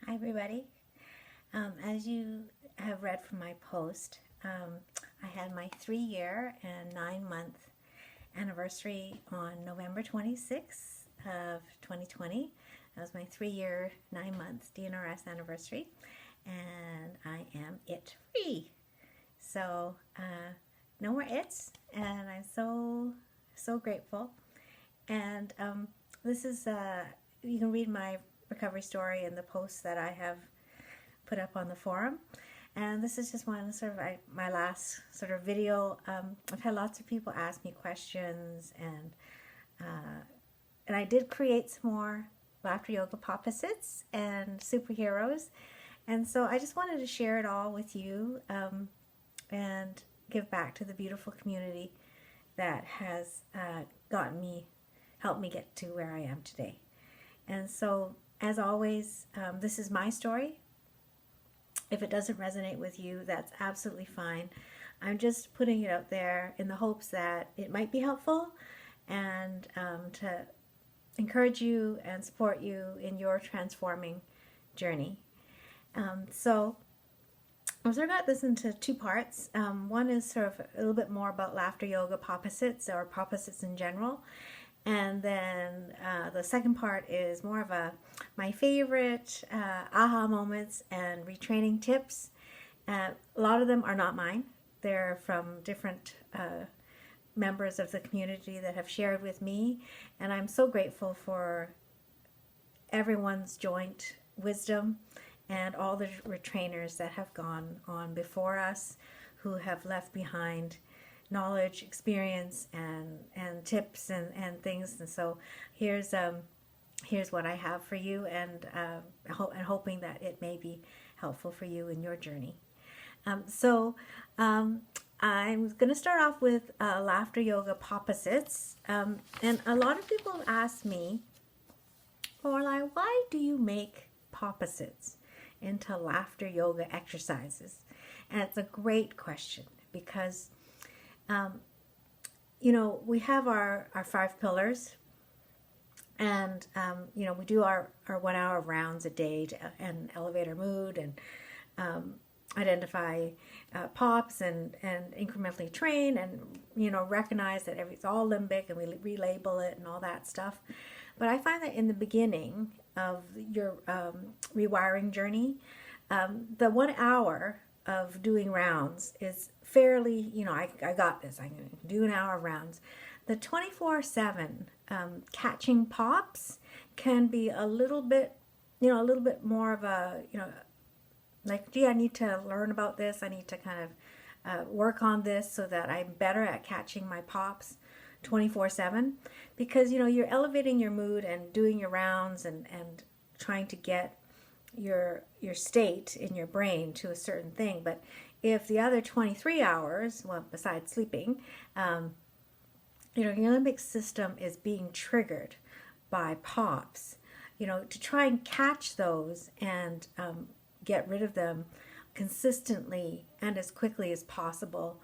Hi, everybody. As you have read from my post, I had my 3 year and 9 month anniversary on November 26th of 2020. That was my 3 year, 9 months DNRS anniversary, and I am it free. So, no more its, and I'm so grateful. And this is, you can read my recovery story in the posts that I have put up on the forum. And this is just one sort of my last sort of video. I've had lots of people ask me questions, and I did create some more laughter yoga Popposites and superheroes. And so I just wanted to share it all with you and give back to the beautiful community that has helped me get to where I am today. And so, as always, this is my story. If it doesn't resonate with you, that's absolutely fine. I'm just putting it out there in the hopes that it might be helpful and to encourage you and support you in your transforming journey. So I've sort of got this into two parts. One is sort of a little bit more about laughter yoga Popposites or Popposites in general. And then the second part is more of my favorite aha moments and retraining tips. A lot of them are not mine. They're from different members of the community that have shared with me. And I'm so grateful for everyone's joint wisdom and all the retrainers that have gone on before us, who have left behind knowledge, experience, and tips and things. And so here's what I have for you, and hoping that it may be helpful for you in your journey. I'm going to start off with laughter yoga Popposites, and a lot of people have asked me, Lorelai, why do you make Popposites into laughter yoga exercises? And it's a great question because we have our 5 pillars, and we do our 1 hour rounds a day and elevate our mood and identify pops and incrementally train and recognize that it's all limbic, and we relabel it and all that stuff. But I find that in the beginning of your rewiring journey, the 1 hour of doing rounds is fairly, I got this, I'm going to do an hour of rounds. The 24/7 catching pops can be a little bit more of a, like, gee, I need to learn about this. I need to kind of work on this so that I'm better at catching my pops 24/7, because, you're elevating your mood and doing your rounds and trying to get your state in your brain to a certain thing. But if the other 23 hours, well, besides sleeping, your limbic system is being triggered by pops, to try and catch those and get rid of them consistently and as quickly as possible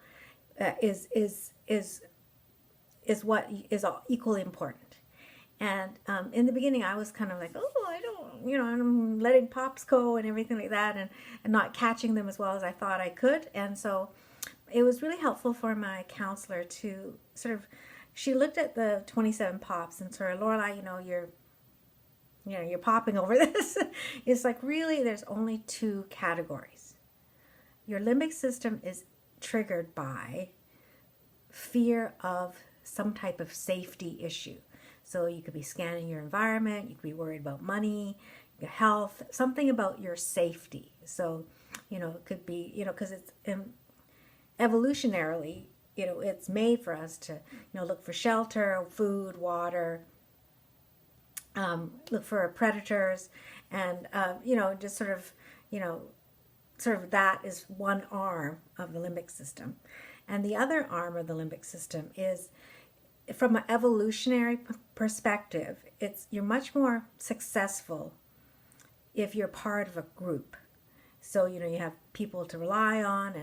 is what is equally important. And in the beginning, I was kind of like, oh, I don't, I'm letting pops go and everything like that, and not catching them as well as I thought I could. And so it was really helpful for my counselor to sort of, she looked at the 27 pops and sort of, Lorelai, you're popping over this. It's like, really, there's only 2 categories. Your limbic system is triggered by fear of some type of safety issue. So you could be scanning your environment, you could be worried about money, your health, something about your safety. So, it could be, because it's evolutionarily, it's made for us to, look for shelter, food, water, look for predators, and, just sort of that is one arm of the limbic system. And the other arm of the limbic system is, from an evolutionary perspective, you're much more successful if you're part of a group. So, you have people to rely on,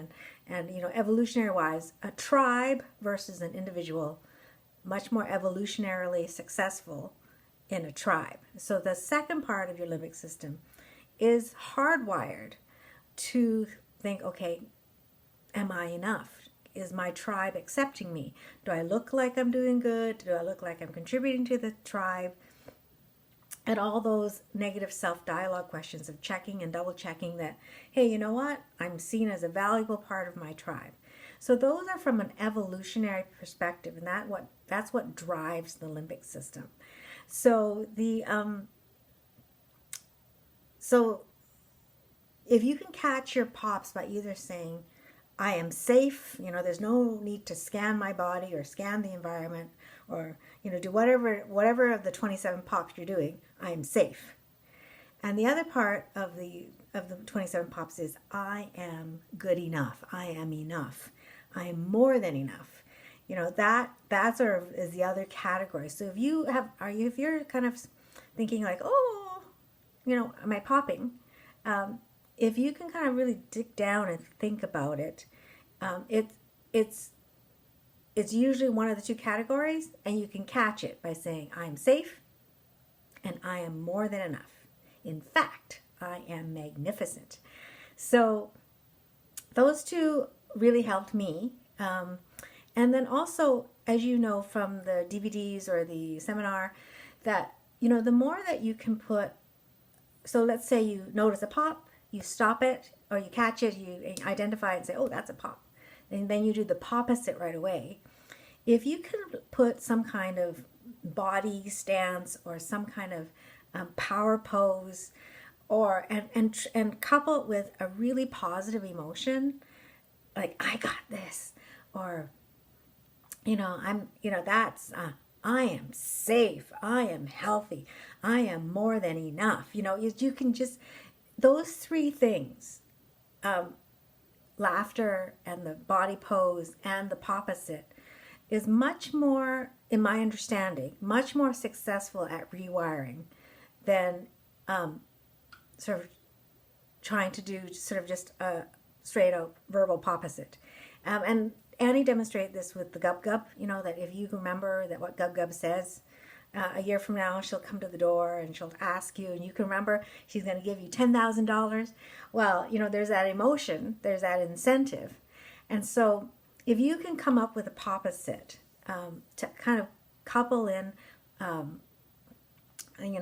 and evolutionary wise, a tribe versus an individual, much more evolutionarily successful in a tribe. So the second part of your limbic system is hardwired to think, okay, am I enough? Is my tribe accepting me? Do I look like I'm doing good? Do I look like I'm contributing to the tribe? And all those negative self-dialogue questions of checking and double checking that, hey, you know what? I'm seen as a valuable part of my tribe. So those are from an evolutionary perspective, and that's what drives the limbic system. So so if you can catch your pops by either saying, I am safe, there's no need to scan my body or scan the environment or, do whatever of the 27 pops you're doing, I am safe. And the other part of the 27 pops is, I am good enough. I am enough. I am more than enough. That sort of is the other category. So if you're kind of thinking like, oh, am I popping? If you can kind of really dig down and think about it, it's usually one of the two categories, and you can catch it by saying, I'm safe and I am more than enough. In fact, I am magnificent. So those two really helped me. And then also, as you know from the DVDs or the seminar, that, the more that you can put, so let's say you notice a pop, you stop it, or you catch it, you identify it and say, oh, that's a pop. And then you do the Popposite right away. If you can put some kind of body stance or some kind of power pose, or and couple it with a really positive emotion, like, I got this, or I am safe, I am healthy, I am more than enough. You can just, those three things, laughter and the body pose and the Popposite, is much more, in my understanding, much more successful at rewiring than sort of trying to do sort of just a straight out verbal Popposite. And Annie demonstrated this with the Gub Gub, that if you remember that what Gub Gub says, a year from now she'll come to the door and she'll ask you, and you can remember she's going to give you $10,000. Well, there's that emotion, there's that incentive. And so if you can come up with a Popposite to kind of couple in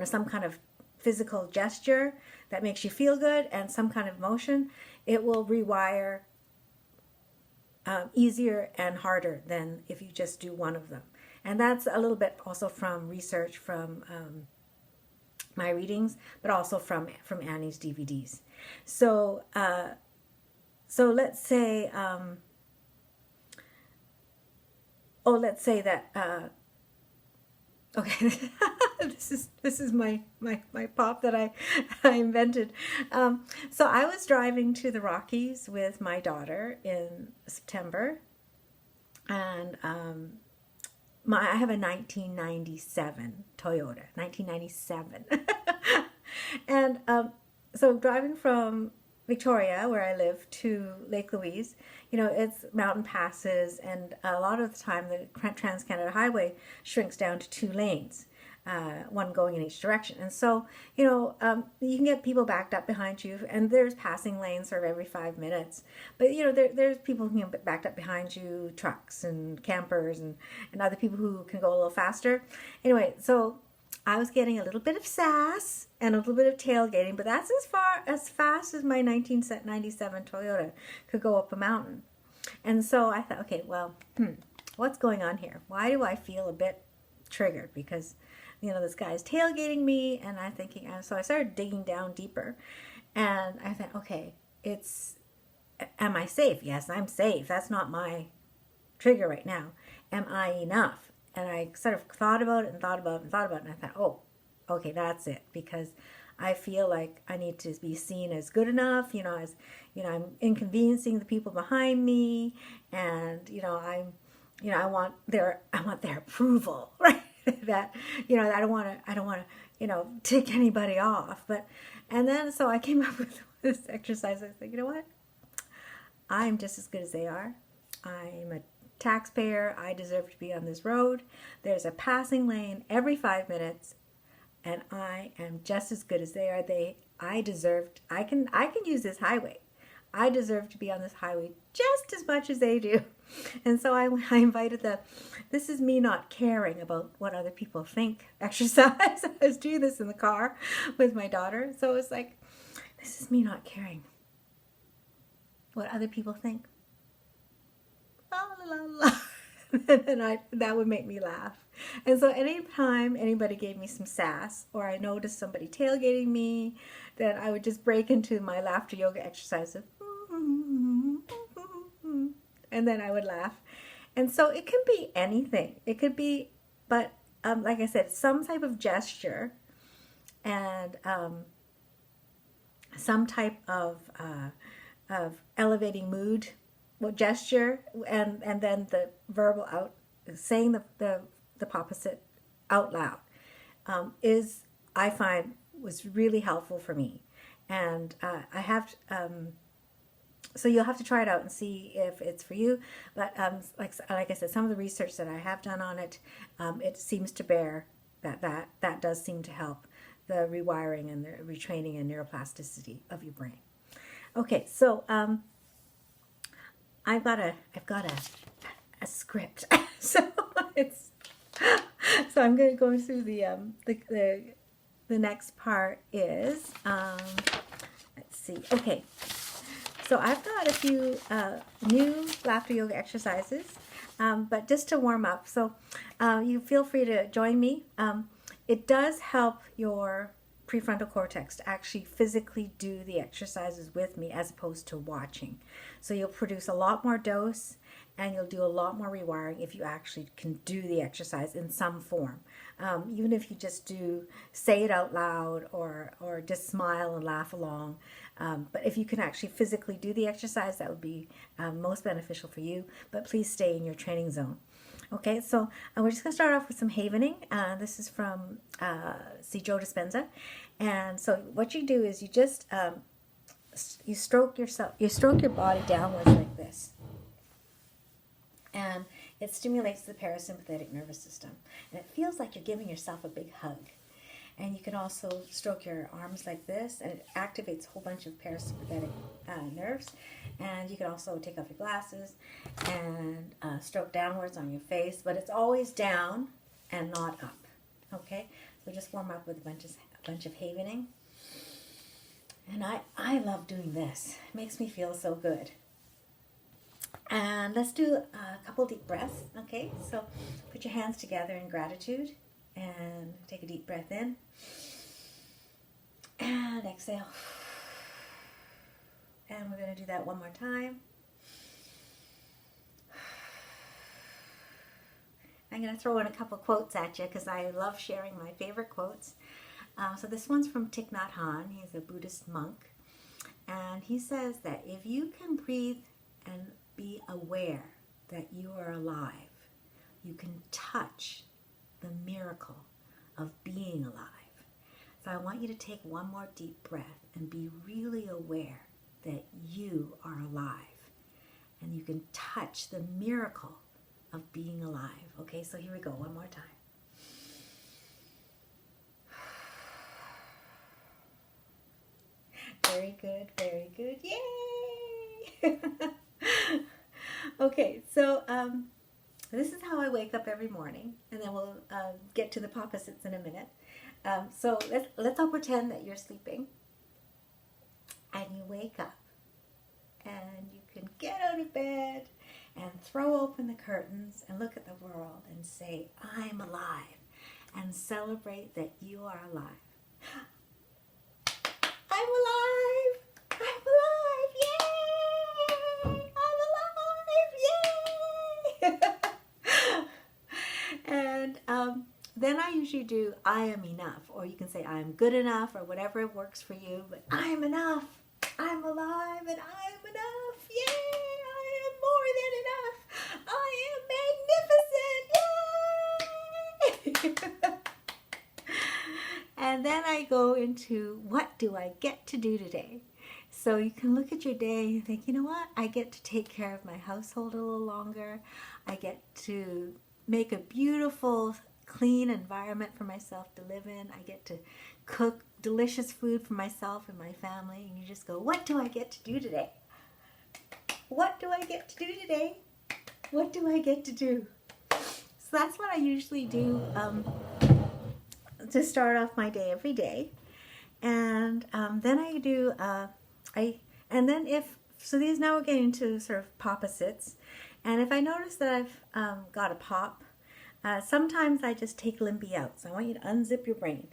some kind of physical gesture that makes you feel good and some kind of emotion, it will rewire easier and harder than if you just do one of them. And that's a little bit also from research from my readings, but also from Annie's DVDs. So let's say, let's say that, okay, this is my pop that I invented. So I was driving to the Rockies with my daughter in September, and I have a 1997 Toyota, 1997. And so driving from Victoria, where I live, to Lake Louise, it's mountain passes, and a lot of the time the Trans-Canada Highway shrinks down to 2 lanes, one going in each direction. And so, you can get people backed up behind you, and there's passing lanes sort of every 5 minutes. But, there's people who can get backed up behind you, trucks and campers and other people who can go a little faster. Anyway, so I was getting a little bit of sass and a little bit of tailgating, but that's as fast as my 1997 Toyota could go up a mountain. And so I thought, okay, well, what's going on here? Why do I feel a bit triggered? Because, this guy's tailgating me, and I'm thinking, so I started digging down deeper, and I thought, okay, am I safe? Yes, I'm safe. That's not my trigger right now. Am I enough? And I sort of thought about it and thought about it and thought about it, and I thought, oh, okay, that's it, because I feel like I need to be seen as good enough, I'm inconveniencing the people behind me, and I want their approval, right? That I don't want to tick anybody off, and then so I came up with this exercise. I was like, you know what? I'm just as good as they are. I'm a taxpayer. I deserve to be on this road. There's a passing lane every 5 minutes, and I am just as good as they are. I can use this highway. I deserve to be on this highway just as much as they do. And so I invited this is me not caring about what other people think exercise. I was doing this in the car with my daughter. So it's like, this is me not caring what other people think. La, la, la, la. And then that would make me laugh. And so anytime anybody gave me some sass, or I noticed somebody tailgating me, then I would just break into my laughter yoga exercise of, and then I would laugh. And so it can be anything. It could be, but like I said, some type of gesture and some type of elevating mood gesture, and then the verbal out, saying the Popposite out loud is, I find, was really helpful for me. And I have so you'll have to try it out and see if it's for you. But like I said, some of the research that I have done on it, it seems to bear that does seem to help the rewiring and the retraining and neuroplasticity of your brain. Okay, so I've got a script, so I'm going to go through the next part is let's see. Okay. So I've got a few new laughter yoga exercises, but just to warm up. So you feel free to join me. It does help your prefrontal cortex to actually physically do the exercises with me as opposed to watching. So you'll produce a lot more dose and you'll do a lot more rewiring if you actually can do the exercise in some form. Even if you just say it out loud or just smile and laugh along. But if you can actually physically do the exercise, that would be most beneficial for you. But please stay in your training zone. Okay, so we're just going to start off with some havening. This is from Joe Dispenza. And so what you do is you just you stroke your body downwards like this. And it stimulates the parasympathetic nervous system. And it feels like you're giving yourself a big hug. And you can also stroke your arms like this, and it activates a whole bunch of parasympathetic nerves. And you can also take off your glasses and stroke downwards on your face, but it's always down and not up. Okay, so just warm up with a bunch of havening. And I love doing this. It makes me feel so good. And let's do a couple deep breaths. Okay, so put your hands together in gratitude and take a deep breath in and exhale. And we're going to do that one more time. I'm going to throw in a couple quotes at you because I love sharing my favorite quotes. So this one's from Thich Nhat Hanh. He's a Buddhist monk. And he says that if you can breathe and be aware that you are alive, you can touch the miracle of being alive. So I want you to take one more deep breath and be really aware that you are alive. And you can touch the miracle of being alive. Okay, so here we go, one more time. Very good, very good. Yay! Okay, so this is how I wake up every morning, and then we'll get to the Popposites in a minute. So let's all pretend that you're sleeping, and you wake up, and you can get out of bed and throw open the curtains and look at the world and say, I'm alive, and celebrate that you are alive. I'm alive! I'm alive! Yay! I'm alive! Yay! And then I usually do I am enough, or you can say I am good enough, or whatever works for you, but I am enough. I'm alive and I am enough. Yay! I am more than enough. I am magnificent. Yay! And then I go into what do I get to do today? So you can look at your day and think, you know what? I get to take care of my household a little longer. I get to make a beautiful, clean environment for myself to live in. I get to cook delicious food for myself and my family. And you just go, what do I get to do today? What do I get to do today? What do I get to do? So that's what I usually do to start off my day every day. And then I do, so these now we're getting into sort of Popposites. And if I notice that I've got a pop, sometimes I just take Limby out. So I want you to unzip your brain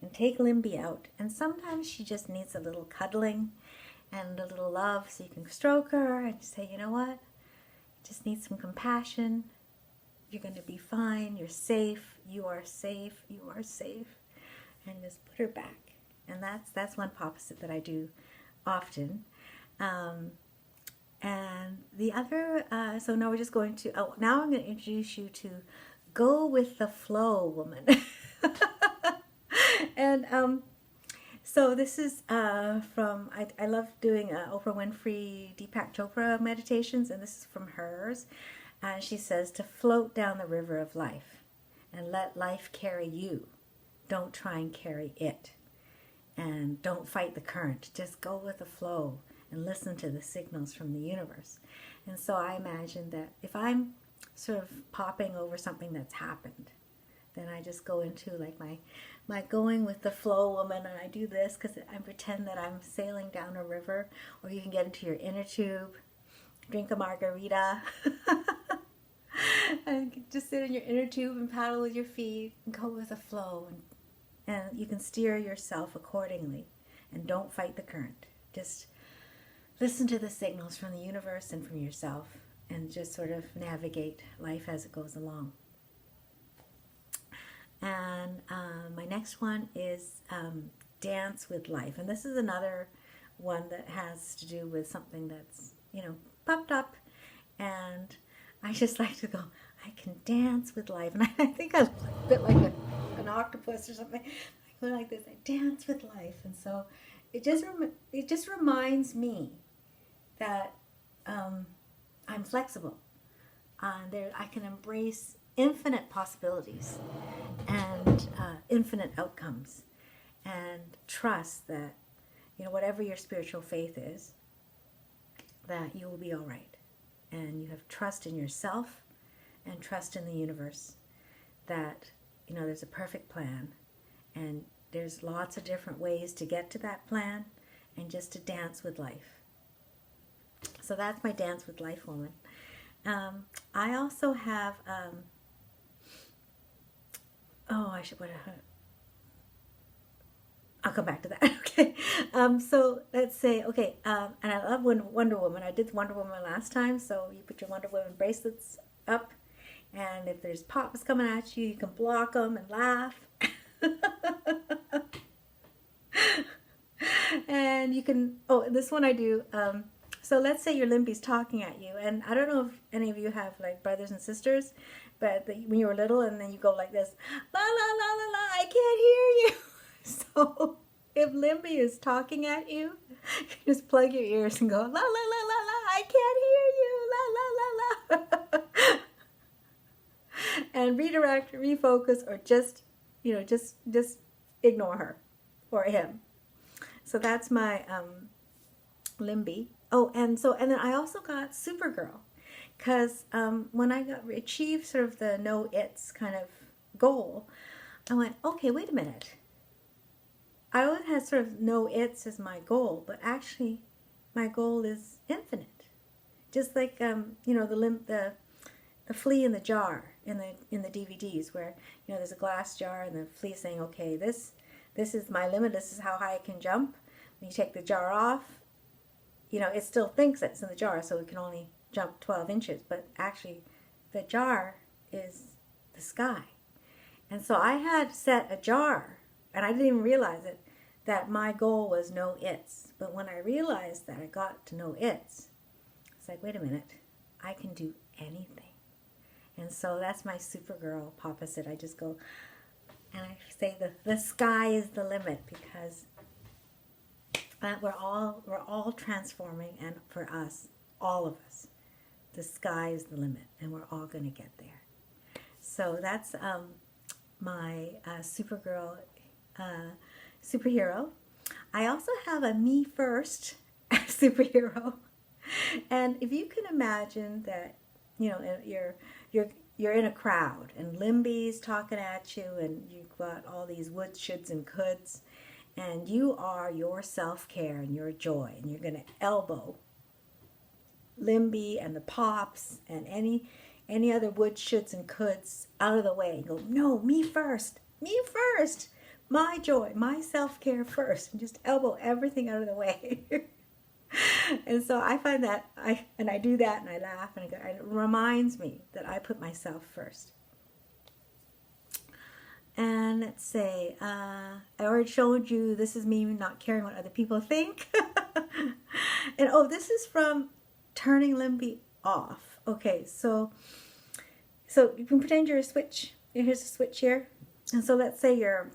and take Limby out. And sometimes she just needs a little cuddling and a little love, so you can stroke her and say, you know what? Just need some compassion. You're going to be fine. You're safe. You are safe. You are safe. And just put her back. And that's one Popposite that I do often. And the other, so now we're just going to, now I'm going to introduce you to Go with the Flow Woman. And so this is from, I love doing Oprah Winfrey, Deepak Chopra meditations, and this is from hers. And she says, to float down the river of life and let life carry you. Don't try and carry it. And don't fight the current. Just go with the flow and listen to the signals from the universe. And so I imagine that if I'm sort of popping over something that's happened, then I just go into like my going with the flow woman, and I do this because I pretend that I'm sailing down a river. Or you can get into your inner tube, drink a margarita, and just sit in your inner tube and paddle with your feet and go with the flow. And you can steer yourself accordingly. And don't fight the current. Just listen to the signals from the universe and from yourself, and just sort of navigate life as it goes along. And my next one is Dance with Life. And this is another one that has to do with something that's, popped up. And I just like to go, I can dance with life. And I think I look a bit like an octopus or something. I go like this, I dance with life. And so it just reminds me that I'm flexible. I can embrace infinite possibilities and infinite outcomes, and trust that, whatever your spiritual faith is, that you will be all right. And you have trust in yourself and trust in the universe that, there's a perfect plan, and there's lots of different ways to get to that plan, and just to dance with life. So that's my Dance with Life woman. I also have, I'll come back to that. Okay. So let's say, and I love Wonder Woman. I did Wonder Woman last time, so you put your Wonder Woman bracelets up, and if there's pops coming at you, you can block them and laugh. And you can, this one I do, so let's say your Limby's talking at you, and I don't know if any of you have like brothers and sisters, but when you were little, and then you go like this, la la la la la, I can't hear you. So if Limby is talking at you, just plug your ears and go, la la la la la, I can't hear you, la la la la. And redirect, refocus, or just ignore her or him. So that's my Limby. And then I also got Supergirl, because when I achieved sort of the no its kind of goal, I went, okay, wait a minute. I always had sort of no its as my goal, but actually my goal is infinite. Just like the flea in the jar in the DVDs, where there's a glass jar and the flea saying, okay, this is my limit. This is how high I can jump. When you take the jar off, it still thinks it's in the jar, so it can only jump 12 inches. But actually, the jar is the sky. And so I had set a jar, and I didn't even realize it, that my goal was no its. But when I realized that I got to no its, it's like, wait a minute, I can do anything. And so that's my Supergirl Popposite. I just go, and I say the sky is the limit, because we're all transforming, and for us, all of us, the sky is the limit, and we're all going to get there. So that's my Supergirl superhero. I also have a me first superhero. And if you can imagine that, you know, you're in a crowd and Limby's talking at you and you've got all these woulds, shoulds, and coulds, and you are your self-care and your joy, and you're going to elbow Limby and the Pops and any other woulds, shoulds, and coulds out of the way. You go, no, me first, my joy, my self-care first, and just elbow everything out of the way. And so I find that I do that and I laugh and it reminds me that I put myself first. And let's say, I already showed you, this is me not caring what other people think. And oh, this is from turning Limby off. Okay, so you can pretend you're a switch. Here's a switch here. And so let's say your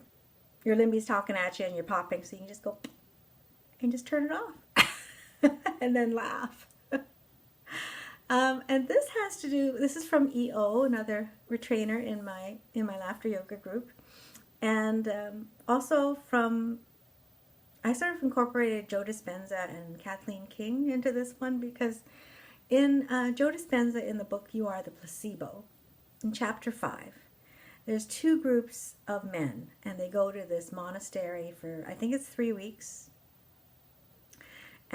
Limby's talking at you and you're popping, so you can just go and just turn it off. And then laugh. And this is from EO, another retrainer in my laughter yoga group. And also I sort of incorporated Joe Dispenza and Kathleen King into this one, because in Joe Dispenza, in the book You Are the Placebo, in chapter 5, there's 2 groups of men, and they go to this monastery for, I think it's 3 weeks.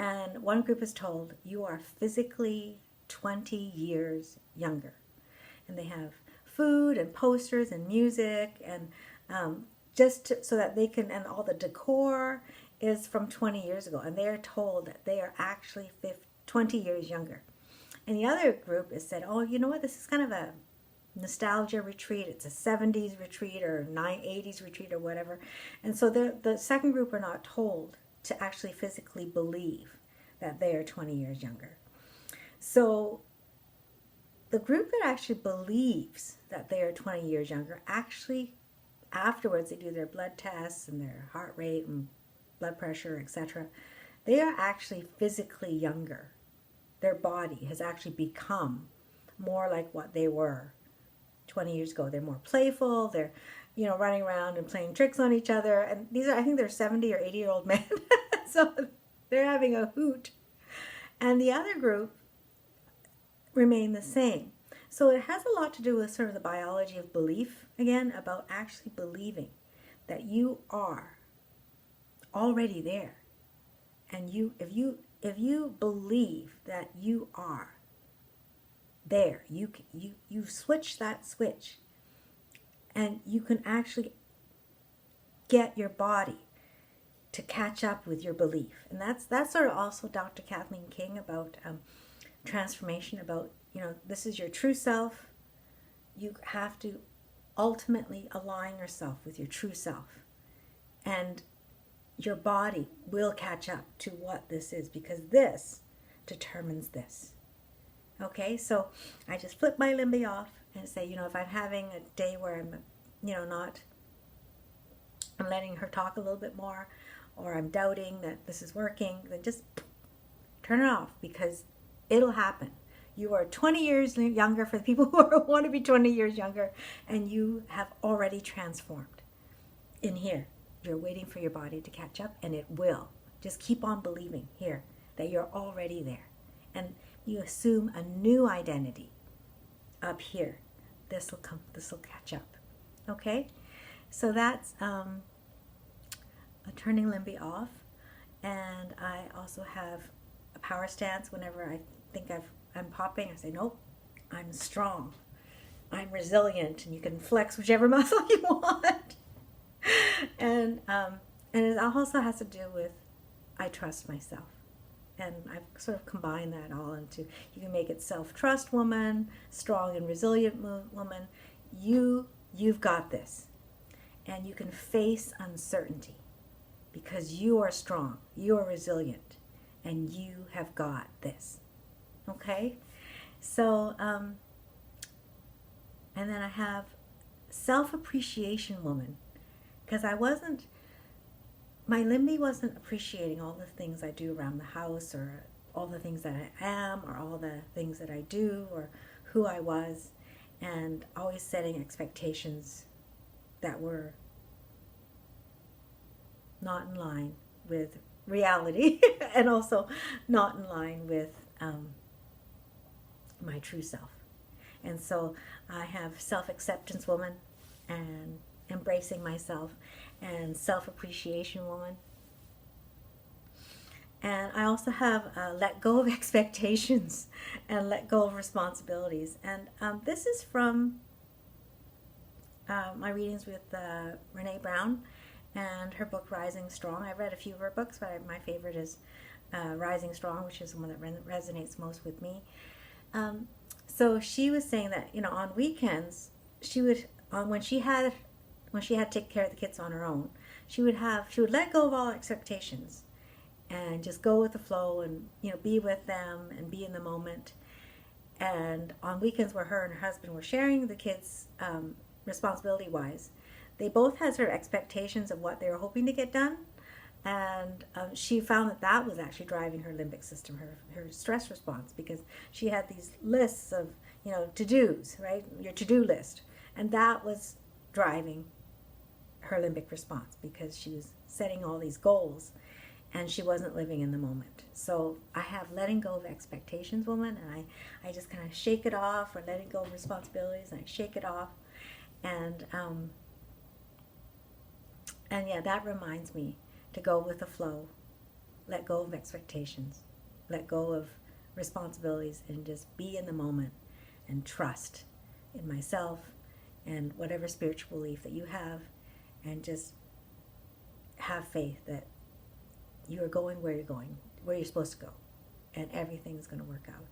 And one group is told, you are physically 20 years younger. And they have food and posters and music, and so that they can, and all the decor is from 20 years ago. And they are told that they are actually 20 years younger. And the other group is said, oh, you know what, this is kind of a nostalgia retreat. It's a 70s retreat or 80s retreat or whatever. And so the second group are not told to actually physically believe that they are 20 years younger. So the group that actually believes that they are 20 years younger, actually afterwards they do their blood tests and their heart rate and blood pressure, etc. They are actually physically younger. Their body has actually become more like what they were 20 years ago. They're more playful. They're, running around and playing tricks on each other. And I think they're 70 or 80-year-old men. So they're having a hoot. And the other group remain the same. So it has a lot to do with sort of the biology of belief, again, about actually believing that you are already there. And if you believe that you are there, you switch that switch, and you can actually get your body to catch up with your belief. And that's sort of also Dr. Kathleen King about transformation, about, this is your true self. You have to ultimately align yourself with your true self. And your body will catch up to what this is, because this determines this. Okay, so I just flip my limby off and say, if I'm having a day where I'm, I'm letting her talk a little bit more, or I'm doubting that this is working, then just turn it off, because it'll happen. You are 20 years younger, for the people who want to be 20 years younger, and you have already transformed in here. You're waiting for your body to catch up, and it will. Just keep on believing here that you're already there. And you assume a new identity up here. This will catch up. Okay? So that's a turning limby off. And I also have a power stance. Whenever I think I'm popping, I say, nope, I'm strong. I'm resilient, and you can flex whichever muscle you want. And it also has to do with, I trust myself. And I've sort of combined that all into, you can make it self-trust woman, strong and resilient woman. You've got this. And you can face uncertainty, because you are strong, you are resilient, and you have got this. Okay? So, and then I have self-appreciation woman, because my limby wasn't appreciating all the things I do around the house, or all the things that I am, or all the things that I do, or who I was, and always setting expectations that were not in line with reality and also not in line with my true self. And so I have self-acceptance woman and embracing myself and self-appreciation woman. And I also have let go of expectations and let go of responsibilities. And this is from my readings with Renee Brown and her book Rising Strong. I've read a few of her books, but my favorite is Rising Strong, which is the one that resonates most with me. So she was saying that, you know, on weekends, she would, when she had to take care of the kids on her own, she would let go of all expectations and just go with the flow and, you know, be with them and be in the moment. And on weekends where her and her husband were sharing the kids responsibility-wise, they both had sort of expectations of what they were hoping to get done. And she found that was actually driving her limbic system, her stress response, because she had these lists of, you know, to-dos, right? Your to-do list. And that was driving her limbic response because she was setting all these goals and she wasn't living in the moment. So I have letting go of expectations woman, and I just kind of shake it off, or letting go of responsibilities, and I shake it off. And yeah, that reminds me to go with the flow, let go of expectations, let go of responsibilities, and just be in the moment and trust in myself and whatever spiritual belief that you have, and just have faith that you are going where you're supposed to go, and everything's going to work out.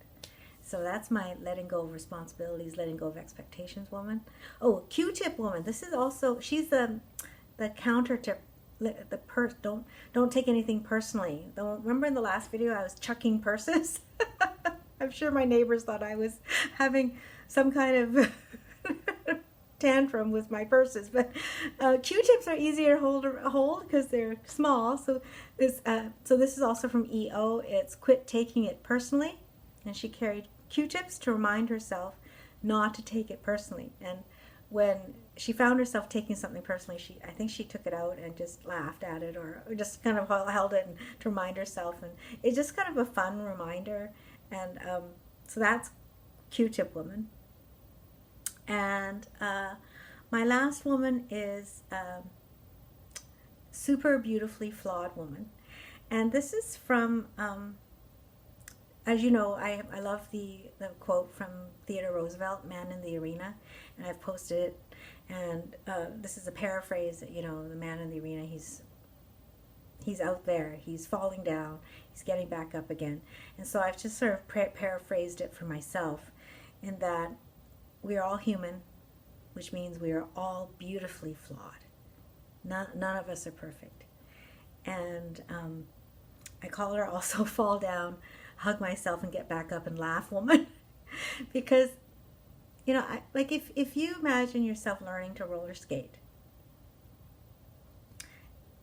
So that's my letting go of responsibilities, letting go of expectations woman. Oh, Q-tip woman. This is also, she's the counter to don't take anything personally. Remember in the last video I was chucking purses? I'm sure my neighbors thought I was having some kind of tantrum with my purses, but Q-tips are easier to hold because they're small. So this is also from EO. It's quit taking it personally, and she carried Q-tips to remind herself not to take it personally. And when she found herself taking something personally, I think she took it out and just laughed at it, or just kind of held it and to remind herself. And it's just kind of a fun reminder. And so that's Q-tip woman. And my last woman is super beautifully flawed woman. And this is from, as you know, I love the quote from Theodore Roosevelt, Man in the Arena, and I've posted it. And this is a paraphrase that, you know, the man in the arena, he's out there, he's falling down, he's getting back up again. And so I've just sort of paraphrased it for myself, in that we are all human, which means we are all beautifully flawed. None of us are perfect. And I call her also fall down, hug myself, and get back up and laugh woman. Because, you know, like if you imagine yourself learning to roller skate,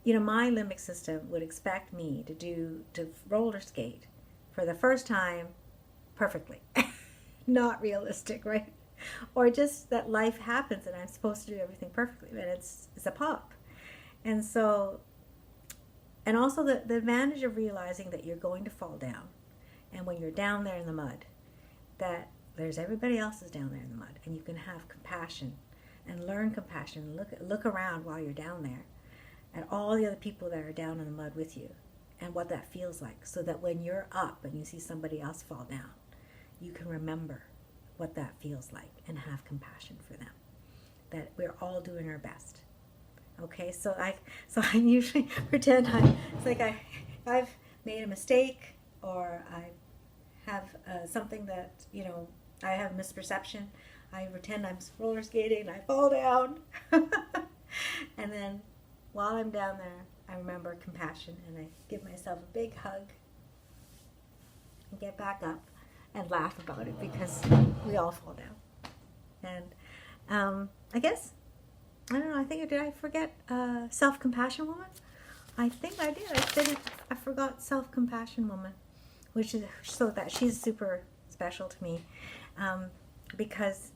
you know, my limbic system would expect me to roller skate for the first time perfectly. Not realistic, right? Or just that life happens and I'm supposed to do everything perfectly, and it's a pop. And so, and also the advantage of realizing that you're going to fall down, and when you're down there in the mud, that there's everybody else is down there in the mud, and you can have compassion and learn compassion. Look around while you're down there at all the other people that are down in the mud with you and what that feels like, so that when you're up and you see somebody else fall down, you can remember what that feels like and have compassion for them, that we're all doing our best. Okay, so I usually pretend I've made a mistake, or I have something that, you know, I have misperception. I pretend I'm roller skating and I fall down. And then while I'm down there, I remember compassion and I give myself a big hug and get back up and laugh about it, because we all fall down. And I guess, I don't know, did I forget Self-Compassion Woman? I think I did. I forgot Self-Compassion Woman, which is so that she's super special to me, because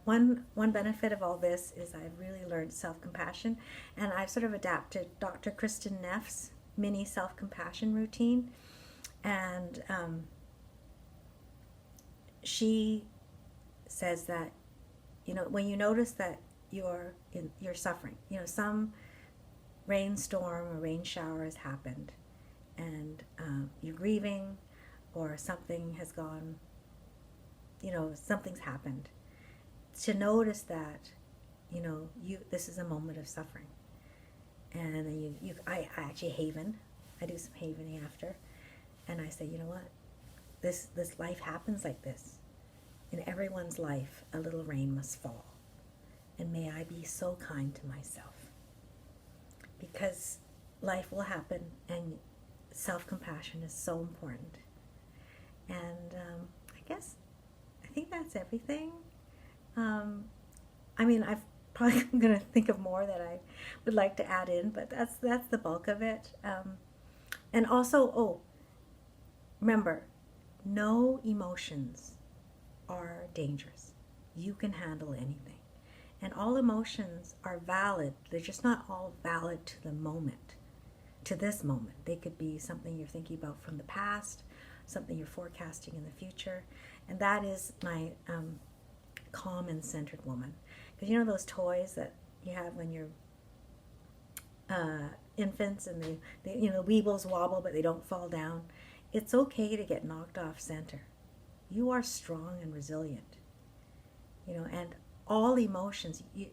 one benefit of all this is I've really learned self-compassion, and I've sort of adapted Dr. Kristen Neff's mini self-compassion routine, and she says that, when you notice that you're suffering, some rainstorm or rain shower has happened, and you're grieving, or something has gone, something's happened, to notice that, this is a moment of suffering. And then I actually haven. I do some havening after. And I say, you know what? This life happens like this. In everyone's life, a little rain must fall. And may I be so kind to myself. Because life will happen, and self-compassion is so important. And I think that's everything. I'm probably going to think of more that I would like to add in, but that's the bulk of it. And also, remember, no emotions are dangerous. You can handle anything. And all emotions are valid. They're just not all valid to the moment, to this moment. They could be something you're thinking about from the past, something you're forecasting in the future. And that is my calm and centered woman. Because those toys that you have when you're infants, and they the weebles wobble but they don't fall down. It's okay to get knocked off center. You are strong and resilient. And all emotions, you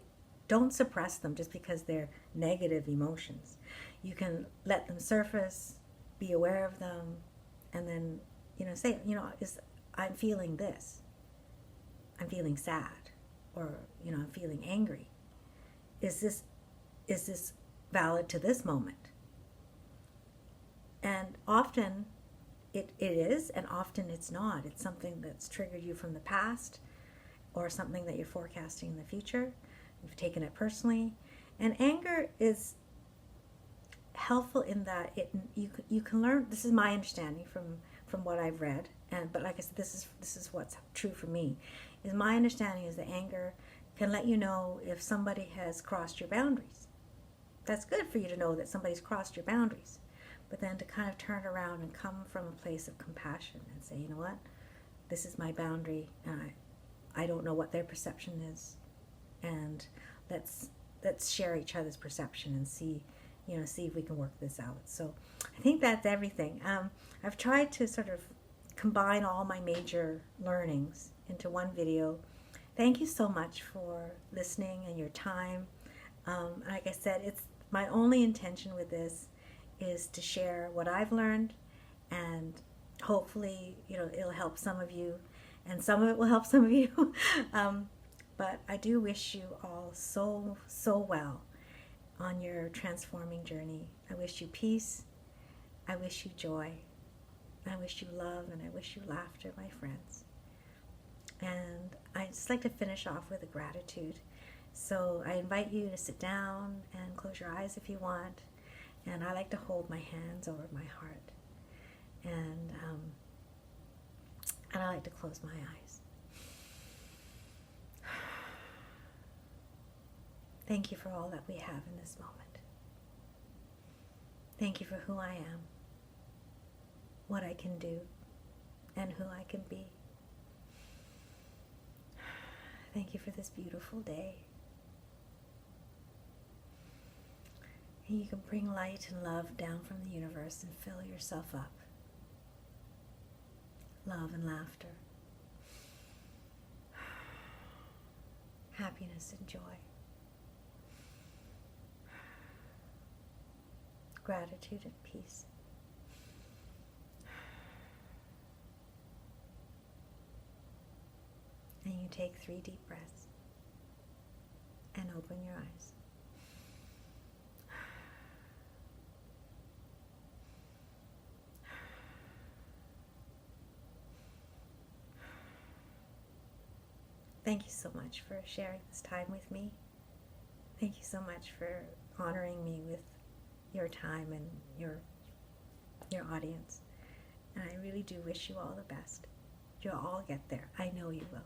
don't suppress them just because they're negative emotions. You can let them surface, be aware of them, and then say, I'm feeling this. I'm feeling sad, or I'm feeling angry. Is this valid to this moment? And often it is, and often it's not. It's something that's triggered you from the past, or something that you're forecasting in the future. You've taken it personally. And anger is helpful in that you can learn. This is my understanding from what I've read, but like I said, this is what's true for me. Is my understanding is that anger can let you know if somebody has crossed your boundaries. That's good for you to know that somebody's crossed your boundaries, but then to kind of turn around and come from a place of compassion and say, you know what, this is my boundary, and I don't know what their perception is, and let's share each other's perception and see if we can work this out. So I think that's everything. I've tried to sort of combine all my major learnings into one video. Thank you so much for listening and your time. Like I said, it's my only intention with this is to share what I've learned, and hopefully it'll help some of you, and some of it will help some of you. But I do wish you all so well on your transforming journey. I wish you peace. I wish you joy. I wish you love, and I wish you laughter, my friends. And I just like to finish off with a gratitude. So I invite you to sit down and close your eyes if you want. And I like to hold my hands over my heart. And I like to close my eyes. Thank you for all that we have in this moment. Thank you for who I am, what I can do, and who I can be. Thank you for this beautiful day. And you can bring light and love down from the universe and fill yourself up. Love and laughter. Happiness and joy. Gratitude and peace. And you take 3 deep breaths and open your eyes. Thank you so much for sharing this time with me. Thank you so much for honoring me with your time and your audience. And I really do wish you all the best. You'll all get there. I know you will.